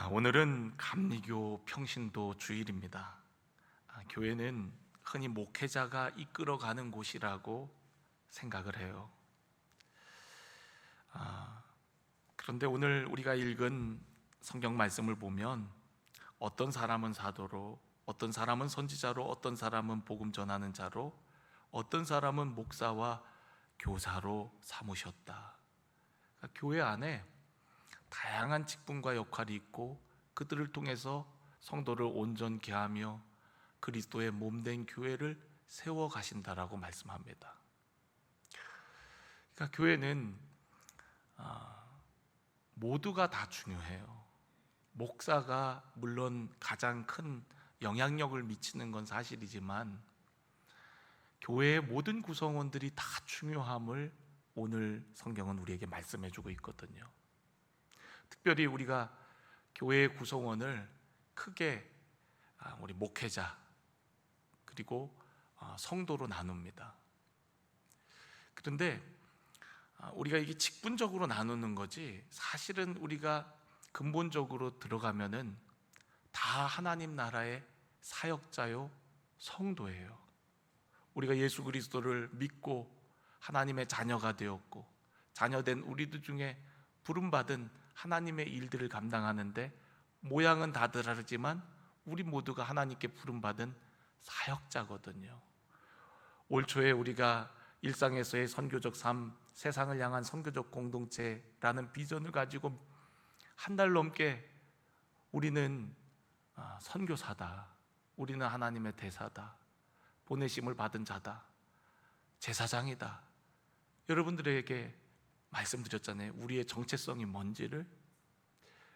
오늘은 감리교 평신도 주일입니다. 교회는 흔히 목회자가 이끌어가는 곳이라고 생각을 해요. 그런데 오늘 우리가 읽은 성경 말씀을 보면 어떤 사람은 사도로, 어떤 사람은 선지자로, 어떤 사람은 복음 전하는 자로, 어떤 사람은 목사와 교사로 삼으셨다. 교회 안에 다양한 직분과 역할이 있고 그들을 통해서 성도를 온전케 하며 그리스도의 몸된 교회를 세워 가신다라고 말씀합니다. 그러니까 교회는 모두가 다 중요해요. 목사가 물론 가장 큰 영향력을 미치는 건 사실이지만 교회의 모든 구성원들이 다 중요함을 오늘 성경은 우리에게 말씀해주고 있거든요. 특별히 우리가 교회의 구성원을 크게 우리 목회자 그리고 성도로 나눕니다. 그런데 우리가 이게 직분적으로 나누는 거지 사실은 우리가 근본적으로 들어가면은 다 하나님 나라의 사역자요 성도예요. 우리가 예수 그리스도를 믿고 하나님의 자녀가 되었고 자녀된 우리들 중에 부름받은 하나님의 일들을 감당하는데 모양은 다 다르지만 우리 모두가 하나님께 부름받은 사역자거든요. 올 초에 우리가 일상에서의 선교적 삶, 세상을 향한 선교적 공동체라는 비전을 가지고 한 달 넘게 우리는 선교사다, 우리는 하나님의 대사다, 보내심을 받은 자다, 제사장이다, 여러분들에게 말씀드렸잖아요. 우리의 정체성이 뭔지를.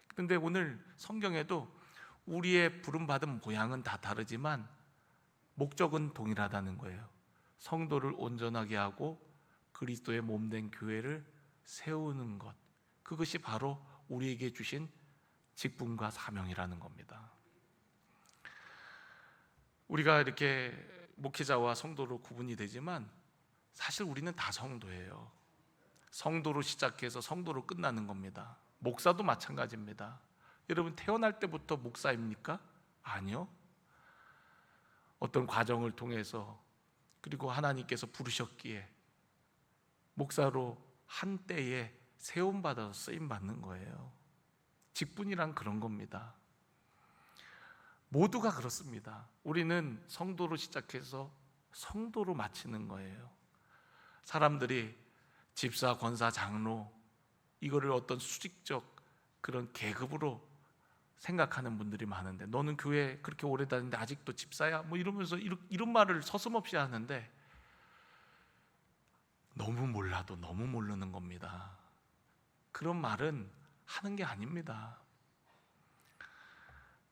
그런데 오늘 성경에도 우리의 부름받은 모양은 다 다르지만 목적은 동일하다는 거예요. 성도를 온전하게 하고 그리스도의 몸된 교회를 세우는 것, 그것이 바로 우리에게 주신 직분과 사명이라는 겁니다. 우리가 이렇게 목회자와 성도로 구분이 되지만 사실 우리는 다 성도예요. 성도로 시작해서 성도로 끝나는 겁니다. 목사도 마찬가지입니다. 여러분 태어날 때부터 목사입니까? 아니요. 어떤 과정을 통해서 그리고 하나님께서 부르셨기에 목사로 한때에 세움받아서 쓰임받는 거예요. 직분이란 그런 겁니다. 모두가 그렇습니다. 우리는 성도로 시작해서 성도로 마치는 거예요. 사람들이 집사, 권사, 장로 이거를 어떤 수직적 그런 계급으로 생각하는 분들이 많은데 너는 교회 그렇게 오래 다니는데 아직도 집사야? 뭐 이러면서 이런 말을 서슴없이 하는데 너무 몰라도 너무 모르는 겁니다. 그런 말은 하는 게 아닙니다.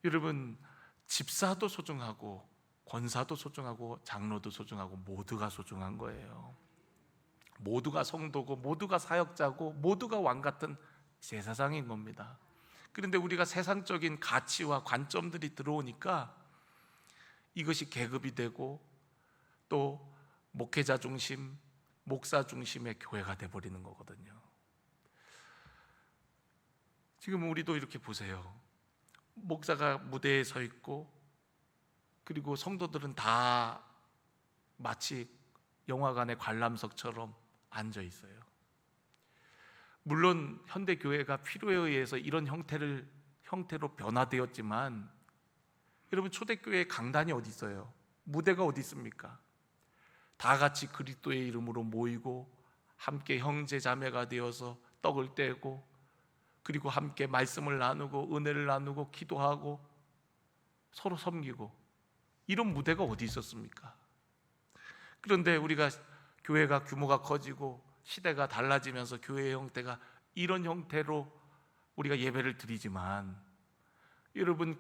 여러분 집사도 소중하고 권사도 소중하고 장로도 소중하고 모두가 소중한 거예요. 모두가 성도고 모두가 사역자고 모두가 왕같은 제사장인 겁니다. 그런데 우리가 세상적인 가치와 관점들이 들어오니까 이것이 계급이 되고 또 목회자 중심, 목사 중심의 교회가 돼버리는 거거든요. 지금 우리도 이렇게 보세요. 목사가 무대에 서 있고 그리고 성도들은 다 마치 영화관의 관람석처럼 앉아 있어요. 물론 현대 교회가 필요에 의해서 이런 형태로 변화되었지만 여러분 초대교회의 강단이 어디 있어요? 무대가 어디 있습니까? 다 같이 그리스도의 이름으로 모이고 함께 형제 자매가 되어서 떡을 떼고 그리고 함께 말씀을 나누고 은혜를 나누고 기도하고 서로 섬기고 이런 무대가 어디 있었습니까? 그런데 우리가 교회가 규모가 커지고 시대가 달라지면서 교회의 형태가 이런 형태로 우리가 예배를 드리지만 여러분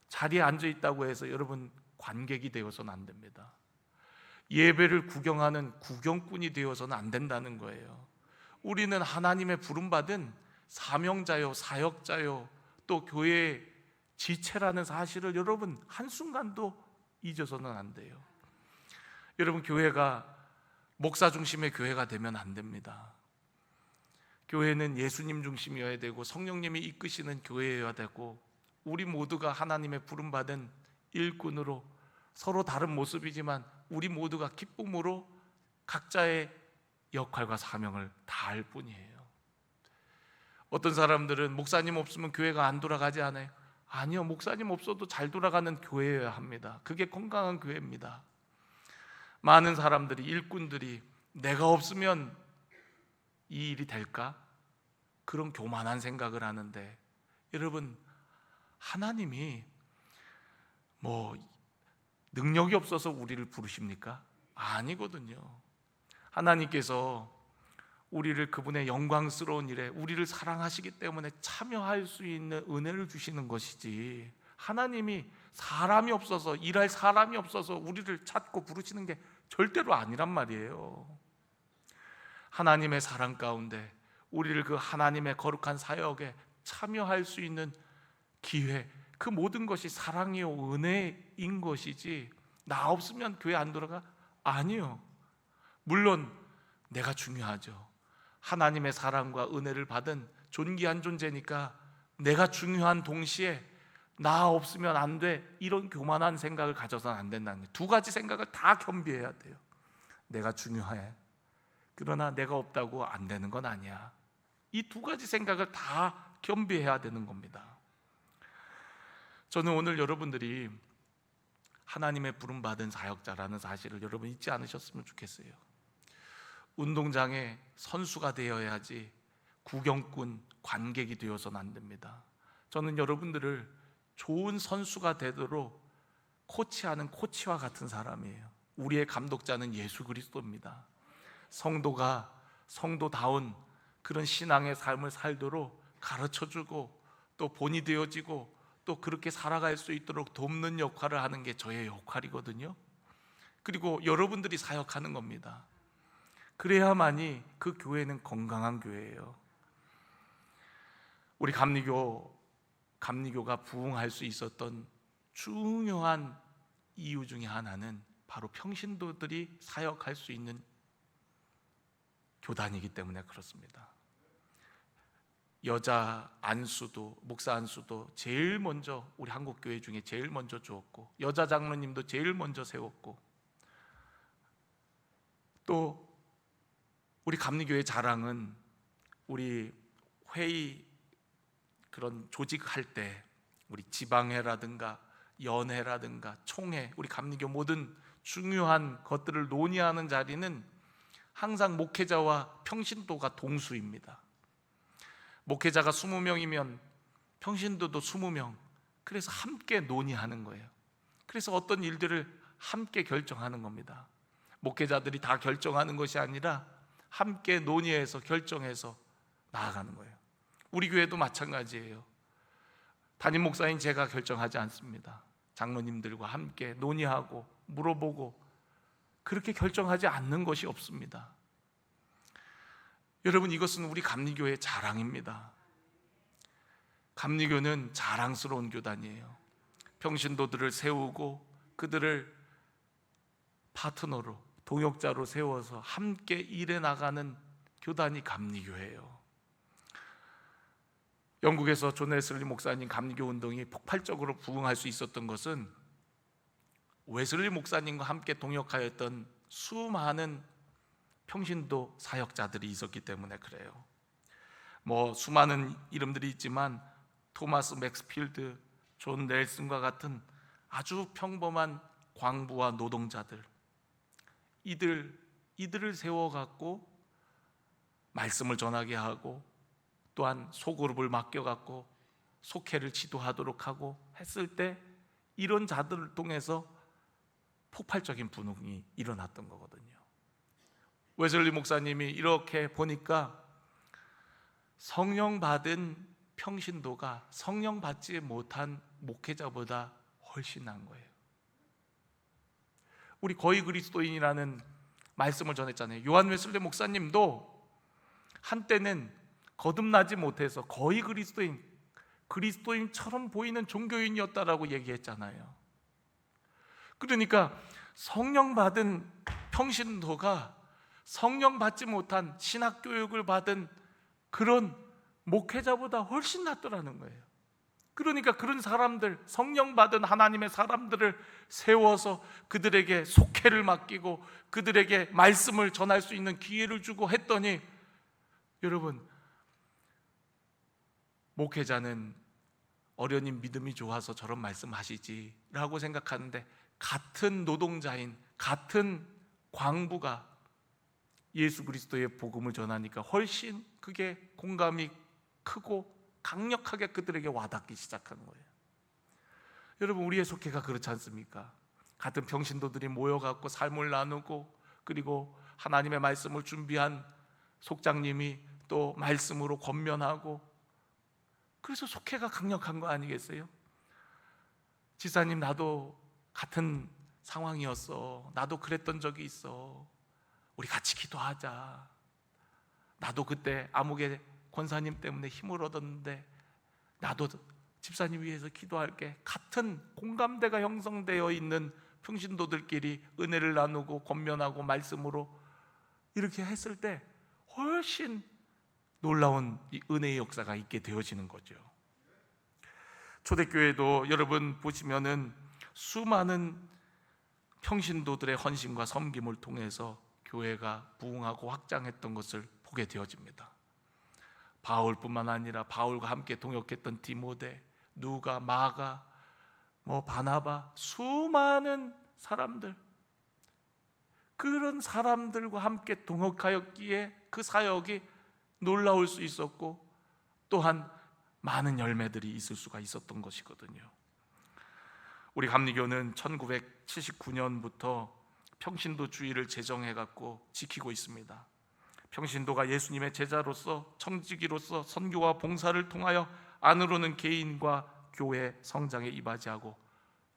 자리에 앉아 있다고 해서 여러분 관객이 되어서는 안 됩니다. 예배를 구경하는 구경꾼이 되어서는 안 된다는 거예요. 우리는 하나님의 부름받은 사명자요 사역자요 또 교회의 지체라는 사실을 여러분 한순간도 잊어서는 안 돼요. 여러분 교회가 목사 중심의 교회가 되면 안 됩니다. 교회는 예수님 중심이어야 되고 성령님이 이끄시는 교회여야 되고 우리 모두가 하나님의 부름받은 일꾼으로 서로 다른 모습이지만 우리 모두가 기쁨으로 각자의 역할과 사명을 다할 뿐이에요. 어떤 사람들은 목사님 없으면 교회가 안 돌아가지 않아요? 아니요, 목사님 없어도 잘 돌아가는 교회여야 합니다. 그게 건강한 교회입니다. 많은 사람들이, 일꾼들이 내가 없으면 이 일이 될까? 그런 교만한 생각을 하는데, 여러분, 하나님이 능력이 없어서 우리를 부르십니까? 아니거든요. 하나님께서 우리를 그분의 영광스러운 일에, 우리를 사랑하시기 때문에 참여할 수 있는 은혜를 주시는 것이지, 하나님이 사람이 없어서, 일할 사람이 없어서 우리를 찾고 부르시는 게 절대로 아니란 말이에요. 하나님의 사랑 가운데 우리를 그 하나님의 거룩한 사역에 참여할 수 있는 기회, 그 모든 것이 사랑이요 은혜인 것이지, 나 없으면 교회 안 돌아가? 아니요. 물론 내가 중요하죠. 하나님의 사랑과 은혜를 받은 존귀한 존재니까 내가 중요한 동시에 나 없으면 안 돼, 이런 교만한 생각을 가져서는 안 된다는 거예요. 두 가지 생각을 다 겸비해야 돼요. 내가 중요해, 그러나 내가 없다고 안 되는 건 아니야. 이 두 가지 생각을 다 겸비해야 되는 겁니다. 저는 오늘 여러분들이 하나님의 부름받은 사역자라는 사실을 여러분 잊지 않으셨으면 좋겠어요. 운동장에 선수가 되어야지 구경꾼, 관객이 되어서는 안 됩니다. 저는 여러분들을 좋은 선수가 되도록 코치하는 코치와 같은 사람이에요. 우리의 감독자는 예수 그리스도입니다. 성도가 성도다운 그런 신앙의 삶을 살도록 가르쳐주고, 또 본이 되어지고, 또 그렇게 살아갈 수 있도록 돕는 역할을 하는 게 저의 역할이거든요. 그리고 여러분들이 사역하는 겁니다. 그래야만이 그 교회는 건강한 교회예요. 우리 감리교가 부흥할 수 있었던 중요한 이유 중에 하나는 바로 평신도들이 사역할 수 있는 교단이기 때문에 그렇습니다. 여자 안수도, 목사 안수도 제일 먼저 우리 한국교회 중에 제일 먼저 주었고, 여자 장로님도 제일 먼저 세웠고, 또 우리 감리교회 자랑은 우리 회의 그런 조직할 때, 우리 지방회라든가 연회라든가 총회, 우리 감리교 모든 중요한 것들을 논의하는 자리는 항상 목회자와 평신도가 동수입니다. 목회자가 20명이면 평신도도 20명, 그래서 함께 논의하는 거예요. 그래서 어떤 일들을 함께 결정하는 겁니다. 목회자들이 다 결정하는 것이 아니라 함께 논의해서 결정해서 나아가는 거예요. 우리 교회도 마찬가지예요. 담임 목사인 제가 결정하지 않습니다. 장로님들과 함께 논의하고 물어보고, 그렇게 결정하지 않는 것이 없습니다. 여러분, 이것은 우리 감리교회의 자랑입니다. 감리교는 자랑스러운 교단이에요. 평신도들을 세우고 그들을 파트너로, 동역자로 세워서 함께 일해 나가는 교단이 감리교회예요. 영국에서 존 웨슬리 목사님 감리교 운동이 폭발적으로 부흥할 수 있었던 것은 웨슬리 목사님과 함께 동역하였던 수많은 평신도 사역자들이 있었기 때문에 그래요. 수많은 이름들이 있지만 토마스 맥스필드, 존 넬슨과 같은 아주 평범한 광부와 노동자들, 이들을 세워갖고 말씀을 전하게 하고, 또한 소그룹을 맡겨갖고 속회를 지도하도록 하고 했을 때, 이런 자들을 통해서 폭발적인 분흥이 일어났던 거거든요. 웨슬리 목사님이 이렇게 보니까 성령 받은 평신도가 성령 받지 못한 목회자보다 훨씬 나은 거예요. 우리 거의 그리스도인이라는 말씀을 전했잖아요. 요한 웨슬리 목사님도 한때는 거듭나지 못해서 거의 그리스도인처럼 보이는 종교인이었다라고 얘기했잖아요. 그러니까 성령 받은 평신도가 성령 받지 못한 신학교육을 받은 그런 목회자보다 훨씬 낫더라는 거예요. 그러니까 그런 사람들, 성령 받은 하나님의 사람들을 세워서 그들에게 속회를 맡기고 그들에게 말씀을 전할 수 있는 기회를 주고 했더니, 여러분, 목회자는 어련히 믿음이 좋아서 저런 말씀하시지 라고 생각하는데, 같은 노동자인 같은 광부가 예수 그리스도의 복음을 전하니까 훨씬 그게 공감이 크고 강력하게 그들에게 와닿기 시작하는 거예요. 여러분, 우리의 속회가 그렇지 않습니까? 같은 평신도들이 모여갖고 삶을 나누고, 그리고 하나님의 말씀을 준비한 속장님이 또 말씀으로 권면하고, 그래서 속회가 강력한 거 아니겠어요? 지사님, 나도 같은 상황이었어. 나도 그랬던 적이 있어. 우리 같이 기도하자. 나도 그때 아무개 권사님 때문에 힘을 얻었는데 나도 집사님 위해서 기도할게. 같은 공감대가 형성되어 있는 평신도들끼리 은혜를 나누고 권면하고 말씀으로 이렇게 했을 때 훨씬 놀라운 이 은혜의 역사가 있게 되어지는 거죠. 초대교회도 여러분 보시면은 수많은 평신도들의 헌신과 섬김을 통해서 교회가 부흥하고 확장했던 것을 보게 되어집니다. 바울뿐만 아니라 바울과 함께 동역했던 디모데, 누가, 마가, 바나바, 수많은 사람들, 그런 사람들과 함께 동역하였기에 그 사역이 놀라울 수 있었고, 또한 많은 열매들이 있을 수가 있었던 것이거든요. 우리 감리교는 1979년부터 평신도 주의를 제정해갖고 지키고 있습니다. 평신도가 예수님의 제자로서, 청지기로서 선교와 봉사를 통하여 안으로는 개인과 교회 성장에 이바지하고,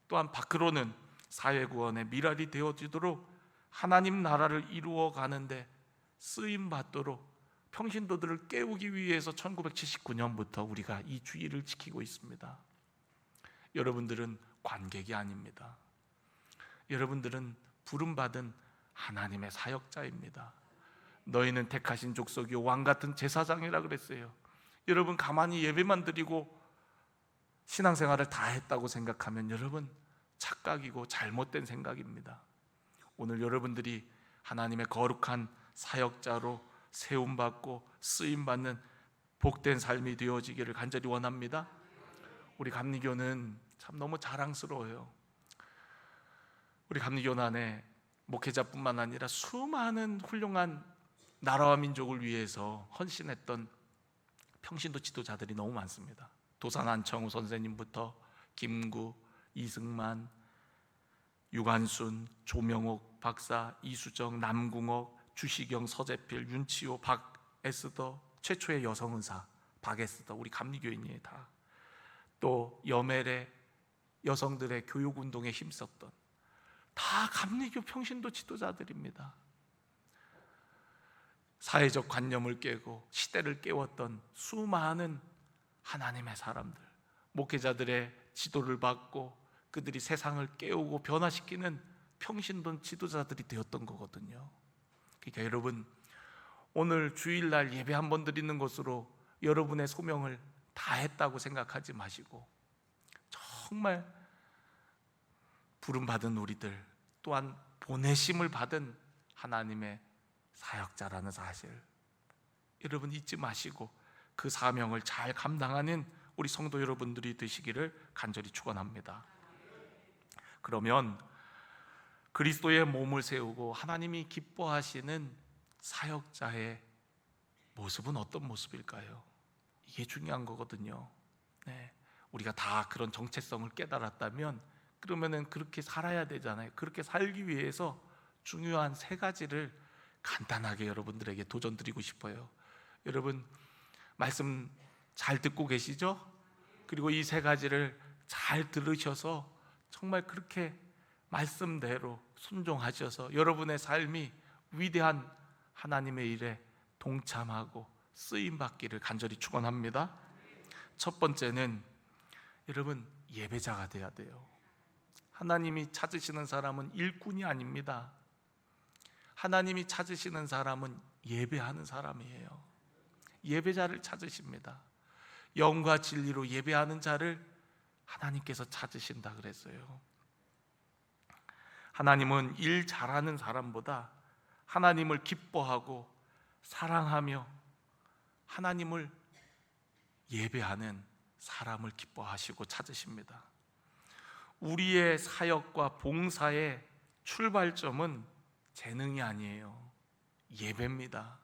또한 밖으로는 사회구원의 미랄이 되어지도록 하나님 나라를 이루어 가는데 쓰임 받도록 평신도들을 깨우기 위해서 1979년부터 우리가 이 주의를 지키고 있습니다. 여러분들은 관객이 아닙니다. 여러분들은 부름받은 하나님의 사역자입니다. 너희는 택하신 족속이요 왕같은 제사장이라 그랬어요. 여러분, 가만히 예배만 드리고 신앙생활을 다 했다고 생각하면 여러분 착각이고 잘못된 생각입니다. 오늘 여러분들이 하나님의 거룩한 사역자로 세움받고 쓰임받는 복된 삶이 되어지기를 간절히 원합니다. 우리 감리교는 참 너무 자랑스러워요. 우리 감리교 안에 목회자뿐만 아니라 수많은 훌륭한 나라와 민족을 위해서 헌신했던 평신도 지도자들이 너무 많습니다. 도산 안청우 선생님부터 김구, 이승만, 유관순, 조명옥 박사, 이수정, 남궁옥, 주시경, 서재필, 윤치호, 박에스더, 최초의 여성의사 박에스더, 우리 감리교인이에요. 다. 또 여멜의 여성들의 교육운동에 힘썼던 다 감리교 평신도 지도자들입니다. 사회적 관념을 깨고 시대를 깨웠던 수많은 하나님의 사람들, 목회자들의 지도를 받고 그들이 세상을 깨우고 변화시키는 평신도 지도자들이 되었던 거거든요. 그러니까 여러분, 오늘 주일날 예배 한 번 드리는 것으로 여러분의 소명을 다 했다고 생각하지 마시고, 정말 부름받은 우리들, 또한 보내심을 받은 하나님의 사역자라는 사실 여러분 잊지 마시고 그 사명을 잘 감당하는 우리 성도 여러분들이 되시기를 간절히 축원합니다. 그러면 그리스도의 몸을 세우고 하나님이 기뻐하시는 사역자의 모습은 어떤 모습일까요? 이게 중요한 거거든요. 네. 우리가 다 그런 정체성을 깨달았다면 그러면은 그렇게 살아야 되잖아요. 그렇게 살기 위해서 중요한 세 가지를 간단하게 여러분들에게 도전드리고 싶어요. 여러분, 말씀 잘 듣고 계시죠? 그리고 이 세 가지를 잘 들으셔서 정말 그렇게 말씀대로 순종하셔서 여러분의 삶이 위대한 하나님의 일에 동참하고 쓰임받기를 간절히 축원합니다. 첫 번째는 여러분, 예배자가 돼야 돼요. 하나님이 찾으시는 사람은 일꾼이 아닙니다. 하나님이 찾으시는 사람은 예배하는 사람이에요. 예배자를 찾으십니다. 영과 진리로 예배하는 자를 하나님께서 찾으신다 그랬어요. 하나님은 일 잘하는 사람보다 하나님을 기뻐하고 사랑하며 하나님을 예배하는 사람을 기뻐하시고 찾으십니다. 우리의 사역과 봉사의 출발점은 재능이 아니에요. 예배입니다.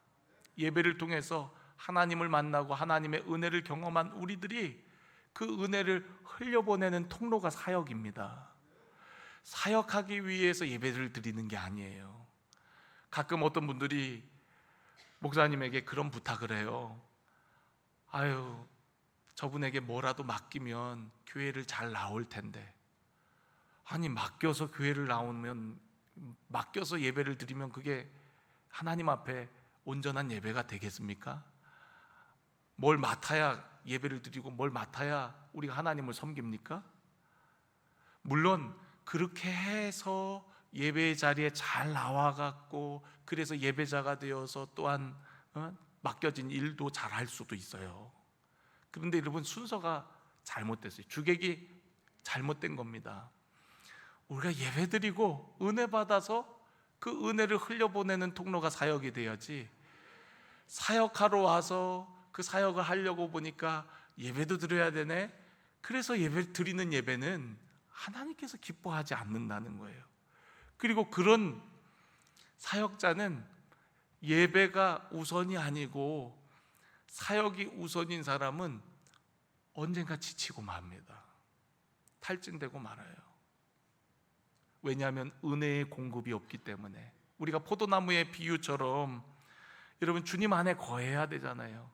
예배를 통해서 하나님을 만나고 하나님의 은혜를 경험한 우리들이 그 은혜를 흘려보내는 통로가 사역입니다. 사역하기 위해서 예배를 드리는 게 아니에요. 가끔 어떤 분들이 목사님에게 그런 부탁을 해요. 아유, 저분에게 뭐라도 맡기면 교회를 잘 나올 텐데. 아니, 맡겨서 교회를 나오면, 맡겨서 예배를 드리면 그게 하나님 앞에 온전한 예배가 되겠습니까? 뭘 맡아야 예배를 드리고 뭘 맡아야 우리가 하나님을 섬깁니까? 물론 그렇게 해서 예배 자리에 잘 나와갖고 그래서 예배자가 되어서 또한 맡겨진 일도 잘할 수도 있어요. 그런데 여러분, 순서가 잘못됐어요. 주객이 잘못된 겁니다. 우리가 예배드리고 은혜 받아서 그 은혜를 흘려보내는 통로가 사역이 돼야지, 사역하러 와서 그 사역을 하려고 보니까 예배도 드려야 되네, 그래서 예배 드리는 예배는 하나님께서 기뻐하지 않는다는 거예요. 그리고 그런 사역자는 예배가 우선이 아니고 사역이 우선인 사람은 언젠가 지치고 맙니다. 탈진되고 말아요. 왜냐하면 은혜의 공급이 없기 때문에. 우리가 포도나무의 비유처럼 여러분, 주님 안에 거해야 되잖아요.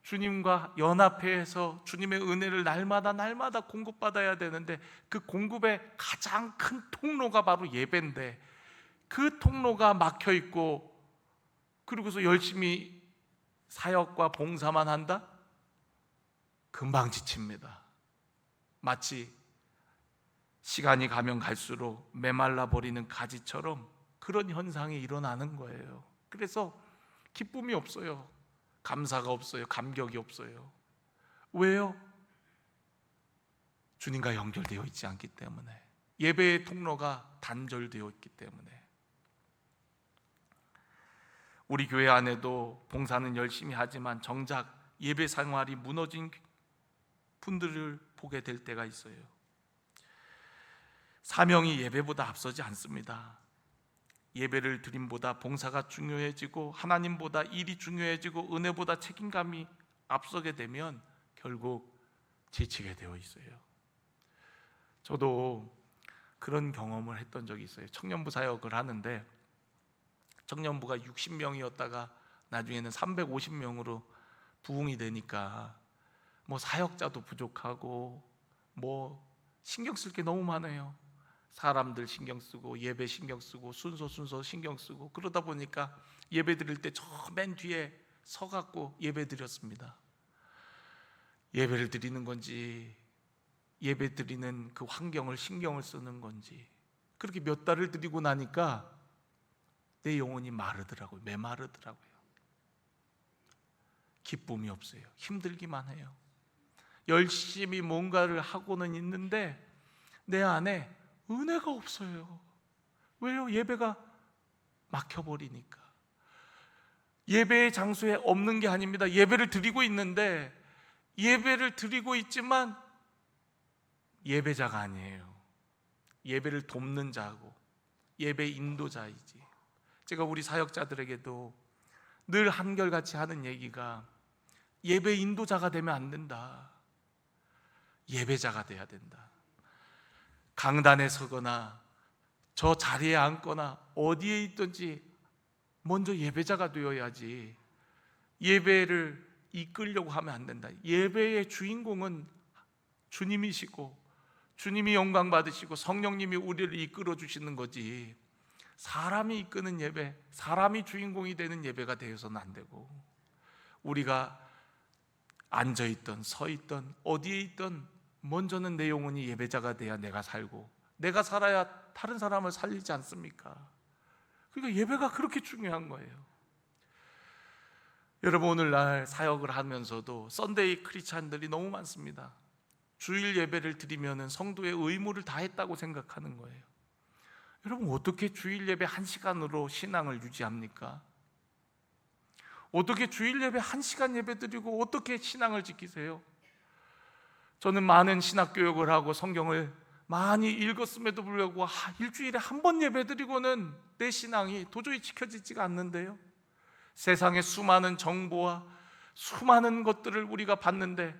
주님과 연합해서 주님의 은혜를 날마다 공급받아야 되는데, 그 공급의 가장 큰 통로가 바로 예배인데, 그 통로가 막혀 있고 그리고서 열심히 사역과 봉사만 한다? 금방 지칩니다. 마치 시간이 가면 갈수록 메말라 버리는 가지처럼 그런 현상이 일어나는 거예요. 그래서 기쁨이 없어요. 감사가 없어요. 감격이 없어요. 왜요? 주님과 연결되어 있지 않기 때문에, 예배의 통로가 단절되어 있기 때문에. 우리 교회 안에도 봉사는 열심히 하지만 정작 예배 생활이 무너진 분들을 보게 될 때가 있어요. 사명이 예배보다 앞서지 않습니다. 예배를 드림보다 봉사가 중요해지고 하나님보다 일이 중요해지고 은혜보다 책임감이 앞서게 되면 결국 지치게 되어 있어요. 저도 그런 경험을 했던 적이 있어요. 청년부 사역을 하는데 청년부가 60명이었다가 나중에는 350명으로 부흥이 되니까 사역자도 부족하고 신경 쓸 게 너무 많아요. 사람들 신경 쓰고 예배 신경 쓰고 순서 신경 쓰고, 그러다 보니까 예배 드릴 때 저 맨 뒤에 서갖고 예배 드렸습니다. 예배를 드리는 건지 예배 드리는 그 환경을 신경을 쓰는 건지, 그렇게 몇 달을 드리고 나니까 내 영혼이 마르더라고요. 메마르더라고요. 기쁨이 없어요. 힘들기만 해요. 열심히 뭔가를 하고는 있는데 내 안에 은혜가 없어요. 왜요? 예배가 막혀버리니까. 예배의 장소에 없는 게 아닙니다. 예배를 드리고 있는데, 예배를 드리고 있지만 예배자가 아니에요. 예배를 돕는 자고 예배 인도자이지. 제가 우리 사역자들에게도 늘 한결같이 하는 얘기가, 예배 인도자가 되면 안 된다. 예배자가 돼야 된다. 강단에 서거나 저 자리에 앉거나 어디에 있든지 먼저 예배자가 되어야지, 예배를 이끌려고 하면 안 된다. 예배의 주인공은 주님이시고 주님이 영광 받으시고 성령님이 우리를 이끌어 주시는 거지, 사람이 이끄는 예배, 사람이 주인공이 되는 예배가 되어서는 안 되고, 우리가 앉아있던 서있던 어디에 있던 먼저는 내 영혼이 예배자가 돼야 내가 살고, 내가 살아야 다른 사람을 살리지 않습니까? 그러니까 예배가 그렇게 중요한 거예요. 여러분, 오늘날 사역을 하면서도 썬데이 크리스찬들이 너무 많습니다. 주일 예배를 드리면 성도의 의무를 다했다고 생각하는 거예요. 여러분, 어떻게 주일 예배 1시간으로 신앙을 유지합니까? 어떻게 주일 예배 1시간 예배 드리고 어떻게 신앙을 지키세요? 저는 많은 신학 교육을 하고 성경을 많이 읽었음에도 불구하고 일주일에 한 번 예배 드리고는 내 신앙이 도저히 지켜지지가 않는데요. 세상에 수많은 정보와 수많은 것들을 우리가 봤는데,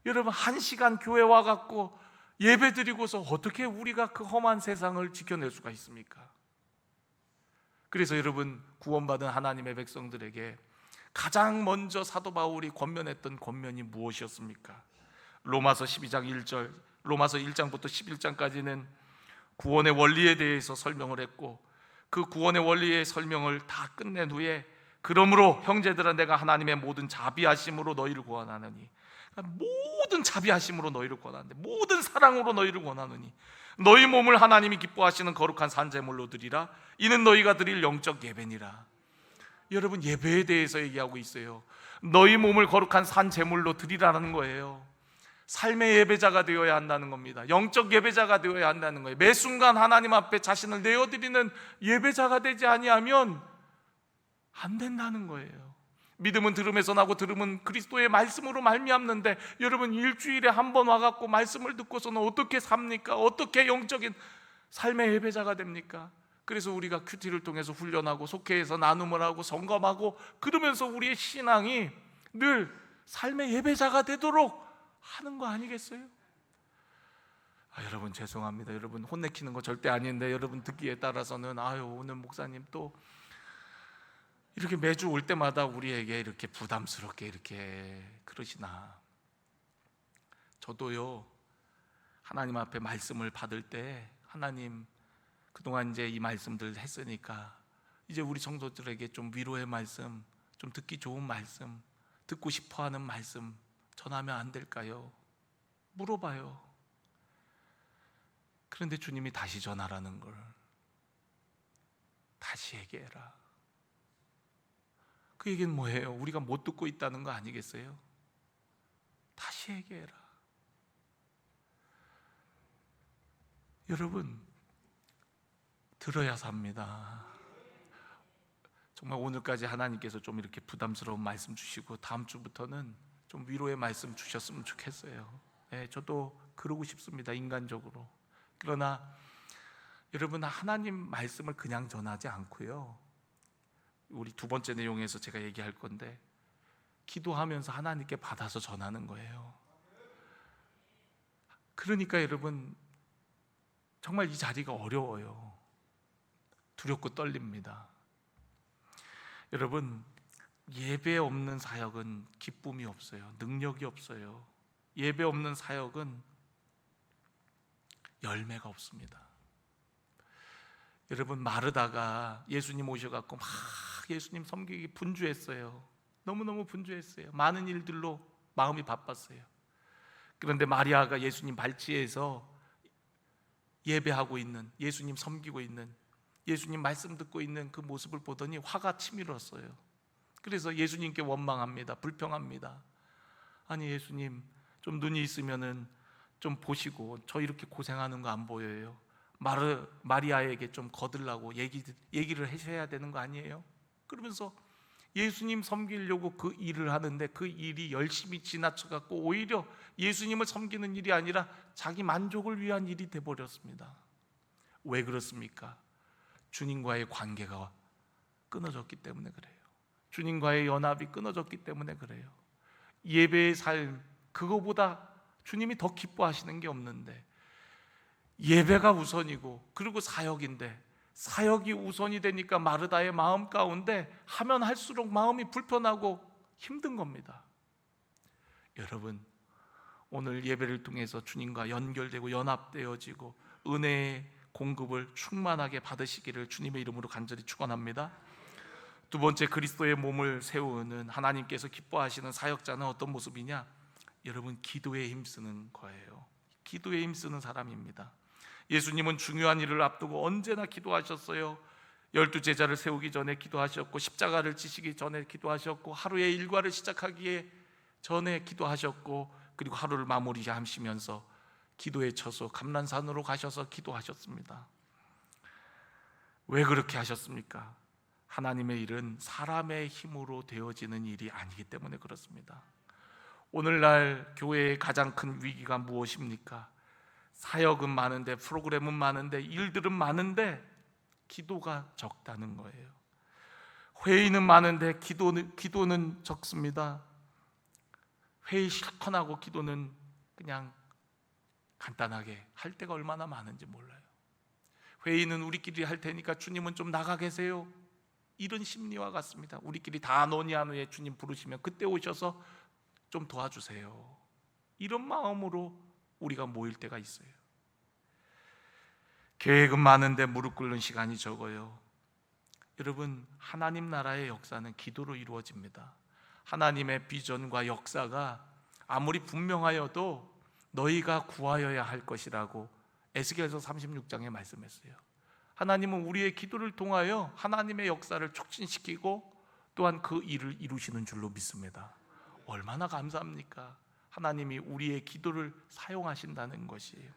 여러분, 1시간 교회 와갖고 예배 드리고서 어떻게 우리가 그 험한 세상을 지켜낼 수가 있습니까? 그래서 여러분, 구원받은 하나님의 백성들에게 가장 먼저 사도 바울이 권면했던 권면이 무엇이었습니까? 로마서 12장 1절, 로마서 1장부터 11장까지는 구원의 원리에 대해서 설명을 했고, 그 구원의 원리의 설명을 다 끝낸 후에, 그러므로 형제들아, 내가 하나님의 모든 자비하심으로 너희를 구원하느니, 모든 자비하심으로 너희를 구원하는데, 모든 사랑으로 너희를 구원하느니 너희 몸을 하나님이 기뻐하시는 거룩한 산제물로 드리라. 이는 너희가 드릴 영적 예배니라. 여러분, 예배에 대해서 얘기하고 있어요. 너희 몸을 거룩한 산제물로 드리라는 거예요. 삶의 예배자가 되어야 한다는 겁니다. 영적 예배자가 되어야 한다는 거예요. 매 순간 하나님 앞에 자신을 내어드리는 예배자가 되지 아니하면 안 된다는 거예요. 믿음은 들음에서 나고 들음은 그리스도의 말씀으로 말미암는데, 여러분, 일주일에 한 번 와갖고 말씀을 듣고서는 어떻게 삽니까? 어떻게 영적인 삶의 예배자가 됩니까? 그래서 우리가 큐티를 통해서 훈련하고 속회에서 나눔을 하고 점검하고, 그러면서 우리의 신앙이 늘 삶의 예배자가 되도록 하는 거 아니겠어요? 여러분, 죄송합니다. 여러분, 혼내키는 거 절대 아닌데, 여러분 듣기에 따라서는 오늘 목사님 또 이렇게 매주 올 때마다 우리에게 이렇게 부담스럽게 이렇게 그러시나. 저도요, 하나님 앞에 말씀을 받을 때, 하나님, 그동안 이제 이 말씀들 했으니까 이제 우리 성도들에게 좀 위로의 말씀, 좀 듣기 좋은 말씀, 듣고 싶어하는 말씀 전하면 안 될까요? 물어봐요. 그런데 주님이 다시 전하라는 걸, 다시 얘기해라. 그 얘기는 뭐예요? 우리가 못 듣고 있다는 거 아니겠어요? 다시 얘기해라. 여러분, 들어야 삽니다. 정말 오늘까지 하나님께서 좀 이렇게 부담스러운 말씀 주시고, 다음 주부터는 좀 위로의 말씀 주셨으면 좋겠어요. 저도 그러고 싶습니다, 인간적으로. 그러나 여러분, 하나님 말씀을 그냥 전하지 않고요, 우리 두 번째 내용에서 제가 얘기할 건데, 기도하면서 하나님께 받아서 전하는 거예요. 그러니까 여러분, 정말 이 자리가 어려워요. 두렵고 떨립니다. 여러분, 예배 없는 사역은 기쁨이 없어요. 능력이 없어요. 예배 없는 사역은 열매가 없습니다. 여러분, 마르다가 예수님 오셔갖고 막 예수님 섬기기 분주했어요. 너무너무 분주했어요. 많은 일들로 마음이 바빴어요. 그런데 마리아가 예수님 발치에서 예배하고 있는, 예수님 섬기고 있는, 예수님 말씀 듣고 있는 그 모습을 보더니 화가 치밀었어요. 그래서 예수님께 원망합니다. 불평합니다. 아니, 예수님, 좀 눈이 있으면은 좀 보시고, 저 이렇게 고생하는 거 안 보여요? 마리아에게 좀 거들라고 얘기를 하셔야 되는 거 아니에요? 그러면서 예수님 섬기려고 그 일을 하는데, 그 일이 열심히 지나쳐갖고 오히려 예수님을 섬기는 일이 아니라 자기 만족을 위한 일이 돼버렸습니다. 왜 그렇습니까? 주님과의 관계가 끊어졌기 때문에 그래요. 주님과의 연합이 끊어졌기 때문에 그래요. 예배의 삶, 그거보다 주님이 더 기뻐하시는 게 없는데, 예배가 우선이고, 그리고 사역인데, 사역이 우선이 되니까 마르다의 마음 가운데 하면 할수록 마음이 불편하고 힘든 겁니다. 여러분, 오늘 예배를 통해서 주님과 연결되고 연합되어지고 은혜의 공급을 충만하게 받으시기를 주님의 이름으로 간절히 축원합니다. 두 번째, 그리스도의 몸을 세우는, 하나님께서 기뻐하시는 사역자는 어떤 모습이냐? 여러분, 기도에 힘쓰는 거예요. 기도에 힘쓰는 사람입니다. 예수님은 중요한 일을 앞두고 언제나 기도하셨어요. 12 제자를 세우기 전에 기도하셨고, 십자가를 지시기 전에 기도하셨고, 하루의 일과를 시작하기에 전에 기도하셨고, 그리고 하루를 마무리하시면서 기도의 처소 감난산으로 가셔서 기도하셨습니다. 왜 그렇게 하셨습니까? 하나님의 일은 사람의 힘으로 되어지는 일이 아니기 때문에 그렇습니다. 오늘날 교회의 가장 큰 위기가 무엇입니까? 사역은 많은데, 프로그램은 많은데, 일들은 많은데 기도가 적다는 거예요. 회의는 많은데 기도는 적습니다. 회의 실컷 하고 기도는 그냥 간단하게 할 때가 얼마나 많은지 몰라요. 회의는 우리끼리 할 테니까 주님은 좀 나가 계세요, 이런 심리와 같습니다. 우리끼리 다 논의한 후에 주님 부르시면 그때 오셔서 좀 도와주세요, 이런 마음으로 우리가 모일 때가 있어요. 계획은 많은데 무릎 꿇는 시간이 적어요. 여러분, 하나님 나라의 역사는 기도로 이루어집니다. 하나님의 비전과 역사가 아무리 분명하여도 너희가 구하여야 할 것이라고 에스겔서 36장에 말씀했어요. 하나님은 우리의 기도를 통하여 하나님의 역사를 촉진시키고 또한 그 일을 이루시는 줄로 믿습니다. 얼마나 감사합니까? 하나님이 우리의 기도를 사용하신다는 것이에요.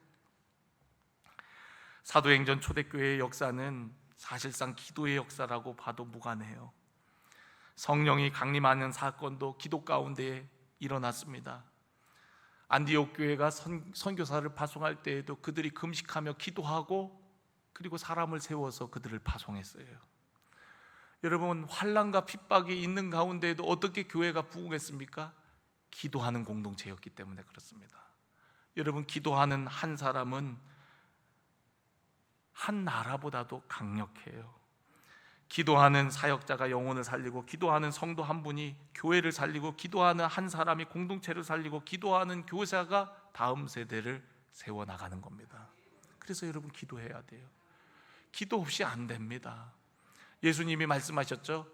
사도행전 초대교회의 역사는 사실상 기도의 역사라고 봐도 무관해요. 성령이 강림하는 사건도 기도 가운데 일어났습니다. 안디옥 교회가 선교사를 파송할 때에도 그들이 금식하며 기도하고 그리고 사람을 세워서 그들을 파송했어요. 여러분, 환난과 핍박이 있는 가운데에도 어떻게 교회가 부흥했습니까? 기도하는 공동체였기 때문에 그렇습니다. 여러분, 기도하는 한 사람은 한 나라보다도 강력해요. 기도하는 사역자가 영혼을 살리고, 기도하는 성도 한 분이 교회를 살리고, 기도하는 한 사람이 공동체를 살리고, 기도하는 교사가 다음 세대를 세워나가는 겁니다. 그래서 여러분, 기도해야 돼요. 기도 없이 안 됩니다. 예수님이 말씀하셨죠.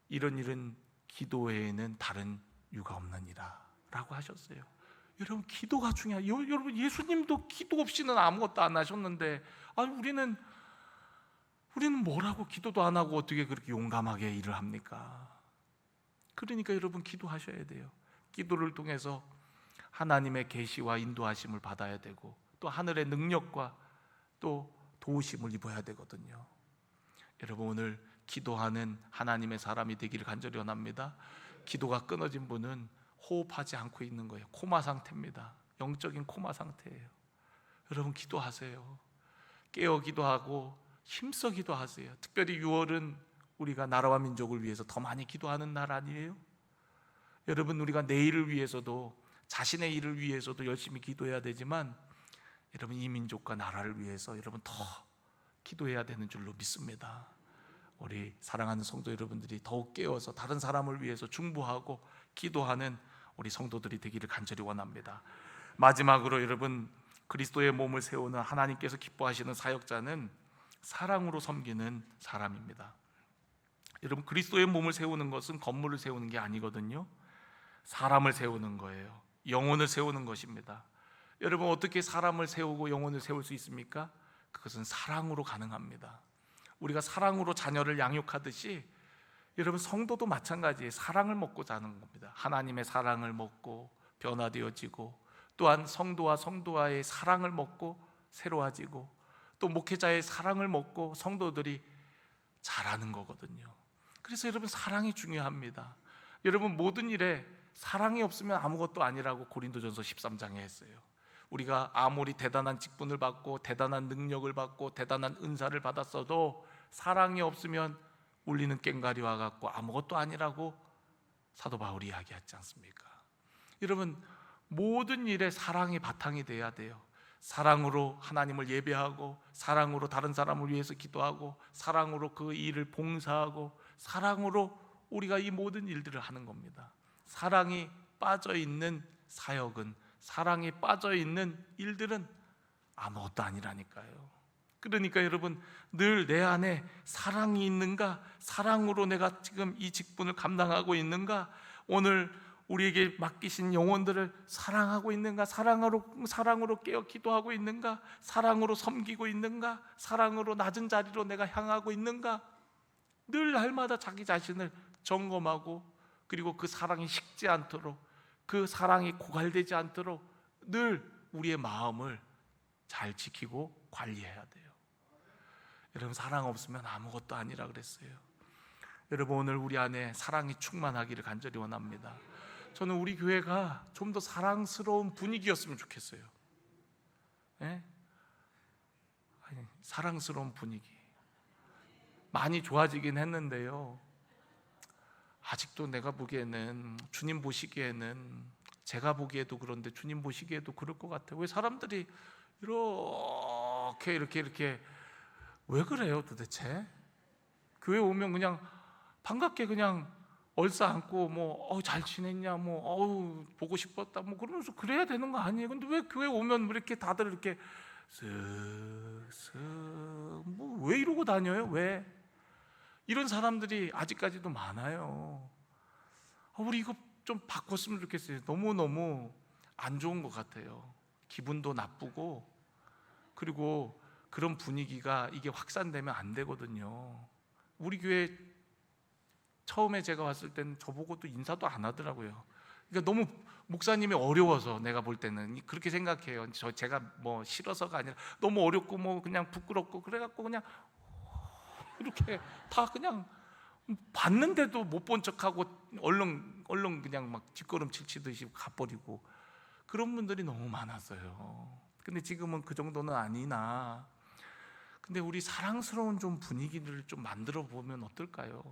이런 일은 기도 외에는 다른 유가 없느니라 라고 하셨어요. 여러분, 기도가 중요해요. 여러분, 예수님도 기도 없이는 아무것도 안 하셨는데, 우리는 뭐라고 기도도 안 하고 어떻게 그렇게 용감하게 일을 합니까? 그러니까 여러분, 기도하셔야 돼요. 기도를 통해서 하나님의 계시와 인도하심을 받아야 되고, 또 하늘의 능력과 또 도우심을 입어야 되거든요. 여러분, 오늘 기도하는 하나님의 사람이 되기를 간절히 원합니다. 기도가 끊어진 분은 호흡하지 않고 있는 거예요. 코마 상태입니다. 영적인 코마 상태예요. 여러분, 기도하세요. 깨어 기도하고 힘써 기도하세요. 특별히 6월은 우리가 나라와 민족을 위해서 더 많이 기도하는 날 아니에요? 여러분, 우리가 내일을 위해서도, 자신의 일을 위해서도 열심히 기도해야 되지만, 여러분, 이 민족과 나라를 위해서 여러분 더 기도해야 되는 줄로 믿습니다. 우리 사랑하는 성도 여러분들이 더욱 깨어서 다른 사람을 위해서 중보하고 기도하는 우리 성도들이 되기를 간절히 원합니다. 마지막으로 여러분, 그리스도의 몸을 세우는 하나님께서 기뻐하시는 사역자는 사랑으로 섬기는 사람입니다. 여러분, 그리스도의 몸을 세우는 것은 건물을 세우는 게 아니거든요. 사람을 세우는 거예요. 영혼을 세우는 것입니다. 여러분, 어떻게 사람을 세우고 영혼을 세울 수 있습니까? 그것은 사랑으로 가능합니다. 우리가 사랑으로 자녀를 양육하듯이 여러분, 성도도 마찬가지예요. 사랑을 먹고 자는 겁니다. 하나님의 사랑을 먹고 변화되어지고, 또한 성도와 성도와의 사랑을 먹고 새로워지고, 또 목회자의 사랑을 먹고 성도들이 자라는 거거든요. 그래서 여러분, 사랑이 중요합니다. 여러분, 모든 일에 사랑이 없으면 아무것도 아니라고 고린도전서 13장에 했어요. 우리가 아무리 대단한 직분을 받고 대단한 능력을 받고 대단한 은사를 받았어도 사랑이 없으면 울리는 꽹과리와 같고 아무것도 아니라고 사도 바울이 이야기하지 않습니까? 여러분, 모든 일에 사랑이 바탕이 돼야 돼요. 사랑으로 하나님을 예배하고, 사랑으로 다른 사람을 위해서 기도하고, 사랑으로 그 일을 봉사하고, 사랑으로 우리가 이 모든 일들을 하는 겁니다. 사랑이 빠져있는 사역은, 사랑이 빠져있는 일들은 아무것도 아니라니까요. 그러니까 여러분, 늘 내 안에 사랑이 있는가? 사랑으로 내가 지금 이 직분을 감당하고 있는가? 오늘 우리에게 맡기신 영혼들을 사랑하고 있는가? 사랑으로 깨어 기도하고 있는가? 사랑으로 섬기고 있는가? 사랑으로 낮은 자리로 내가 향하고 있는가? 늘 날마다 자기 자신을 점검하고, 그리고 그 사랑이 식지 않도록, 그 사랑이 고갈되지 않도록 늘 우리의 마음을 잘 지키고 관리해야 돼요. 여러분, 사랑 없으면 아무것도 아니라 그랬어요. 여러분, 오늘 우리 안에 사랑이 충만하기를 간절히 원합니다. 저는 우리 교회가 좀 더 사랑스러운 분위기였으면 좋겠어요. 네? 아니, 사랑스러운 분위기 많이 좋아지긴 했는데요, 아직도 내가 보기에는, 주님 보시기에는, 제가 보기에도 그런데 주님 보시기에도 그럴 것 같아요. 왜 사람들이 이렇게 왜 그래요 도대체? 교회 오면 그냥 반갑게 그냥 얼싸안고 뭐 잘 지냈냐, 뭐 보고 싶었다, 뭐 그러면서 그래야 되는 거 아니에요? 근데 왜 교회 오면 이렇게 다들 이렇게 쓱쓱 뭐 왜 이러고 다녀요? 왜? 이런 사람들이 아직까지도 많아요. 우리 이거 좀 바꿨으면 좋겠어요. 너무너무 안 좋은 것 같아요. 기분도 나쁘고, 그리고 그런 분위기가 이게 확산되면 안 되거든요. 우리 교회 처음에 제가 왔을 때는 저보고 또 인사도 안 하더라고요. 그러니까 너무 목사님이 어려워서, 내가 볼 때는 그렇게 생각해요. 제가 뭐 싫어서가 아니라 너무 어렵고 뭐 그냥 부끄럽고 그래갖고 그냥 이렇게 다 그냥 봤는데도 못 본 척하고 얼른 그냥 막 뒷걸음질 치듯이 가버리고, 그런 분들이 너무 많았어요. 근데 지금은 그 정도는 아니나, 근데 우리 사랑스러운 좀 분위기를 좀 만들어 보면 어떨까요?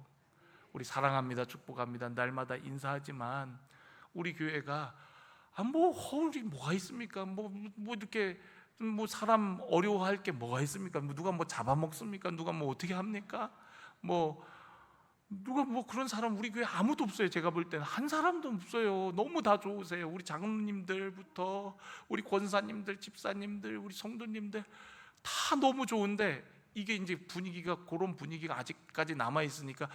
우리 사랑합니다, 축복합니다, 날마다 인사하지만 우리 교회가 뭐 허울이 뭐가 있습니까? 뭐 이렇게 뭐 사람 어려워할 게 뭐가 있습니까? 누가 뭐 잡아먹습니까? 누가 뭐 어떻게 합니까? 누가 뭐 그런 사람 우리 교회 아무도 없어요. 제가 볼 때는 한 사람도 없어요. 너무 다 좋으세요. 우리 장로님들부터 우리 권사님들, 집사님들, 우리 성도님들 다 너무 좋은데, 이게 이제 분위기가, 그런 분위기가 아직까지 남아 있으니까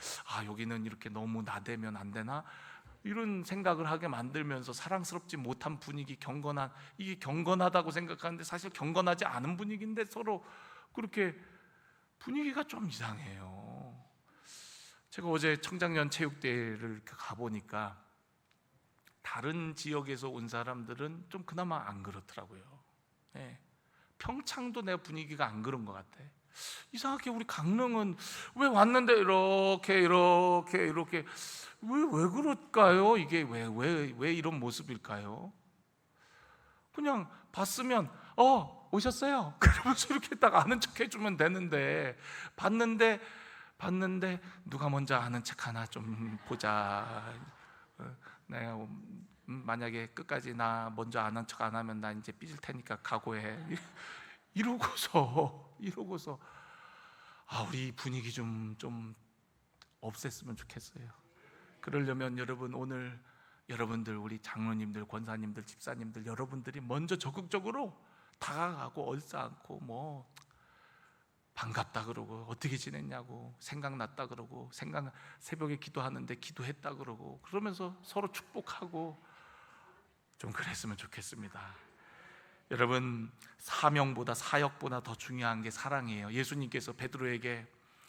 여기는 이렇게 너무 나대면 안 되나, 이런 생각을 하게 만들면서 사랑스럽지 못한 분위기, 이게 경건하다고 생각하는데 사실 경건하지 않은 분위기인데 서로 그렇게 분위기가 좀 이상해요. 제가 어제 청장년 체육대회를 가보니까 다른 지역에서 온 사람들은 좀 그나마 안 그렇더라고요. 네. 평창도 내 분위기가 안 그런 것 같아. 이상하게 우리 강릉은 왜 왔는데 이렇게 왜 그럴까요? 이게 왜 이런 모습일까요? 그냥 봤으면 오셨어요? 그러면서 이렇게 딱 아는 척 해주면 되는데, 봤는데 누가 먼저 아는 척 하나 좀 보자. 내가 만약에 끝까지 나 먼저 아는 척 안 하면 나 이제 삐질 테니까 각오해. 이러고서 우리 분위기 좀 없앴으면 좋겠어요. 그러려면 여러분, 오늘 여러분들, 우리 장로님들, 권사님들, 집사님들, 여러분들이 먼저 적극적으로 다가가고 얼싸안고 뭐 반갑다 그러고 어떻게 지냈냐고, 생각났다 그러고, 새벽에 기도하는데 기도했다 그러고, 그러면서 서로 축복하고 좀 그랬으면 좋겠습니다. 여러분, 사명보다 사역보다 더 중요한 게 사랑이에요. 예수님께서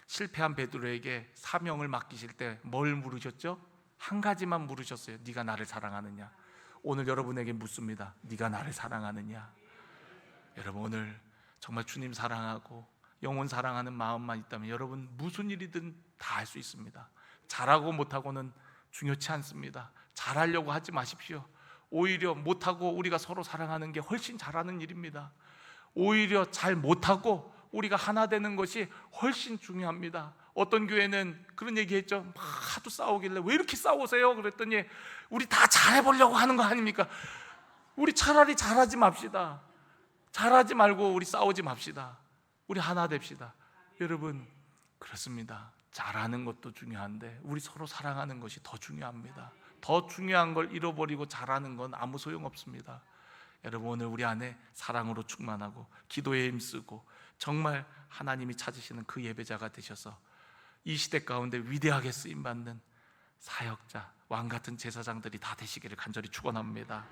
실패한 베드로에게 사명을 맡기실 때 뭘 물으셨죠? 한 가지만 물으셨어요. 네가 나를 사랑하느냐? 오늘 여러분에게 묻습니다. 네가 나를 사랑하느냐? 여러분, 오늘 정말 주님 사랑하고 영혼 사랑하는 마음만 있다면 여러분 무슨 일이든 다 할 수 있습니다. 잘하고 못하고는 중요치 않습니다. 잘하려고 하지 마십시오. 오히려 못하고 우리가 서로 사랑하는 게 훨씬 잘하는 일입니다. 오히려 잘 못하고 우리가 하나 되는 것이 훨씬 중요합니다. 어떤 교회는 그런 얘기했죠. 하도 싸우길래 왜 이렇게 싸우세요? 그랬더니 우리 다 잘해보려고 하는 거 아닙니까? 우리 차라리 잘하지 맙시다. 잘하지 말고 우리 싸우지 맙시다. 우리 하나 됩시다. 여러분, 그렇습니다. 잘하는 것도 중요한데 우리 서로 사랑하는 것이 더 중요합니다. 더 중요한 걸 잃어버리고 잘하는 건 아무 소용없습니다. 여러분, 오늘 우리 안에 사랑으로 충만하고 기도에 힘쓰고 정말 하나님이 찾으시는 그 예배자가 되셔서 이 시대 가운데 위대하게 쓰임받는 사역자, 왕 같은 제사장들이 다 되시기를 간절히 축원합니다.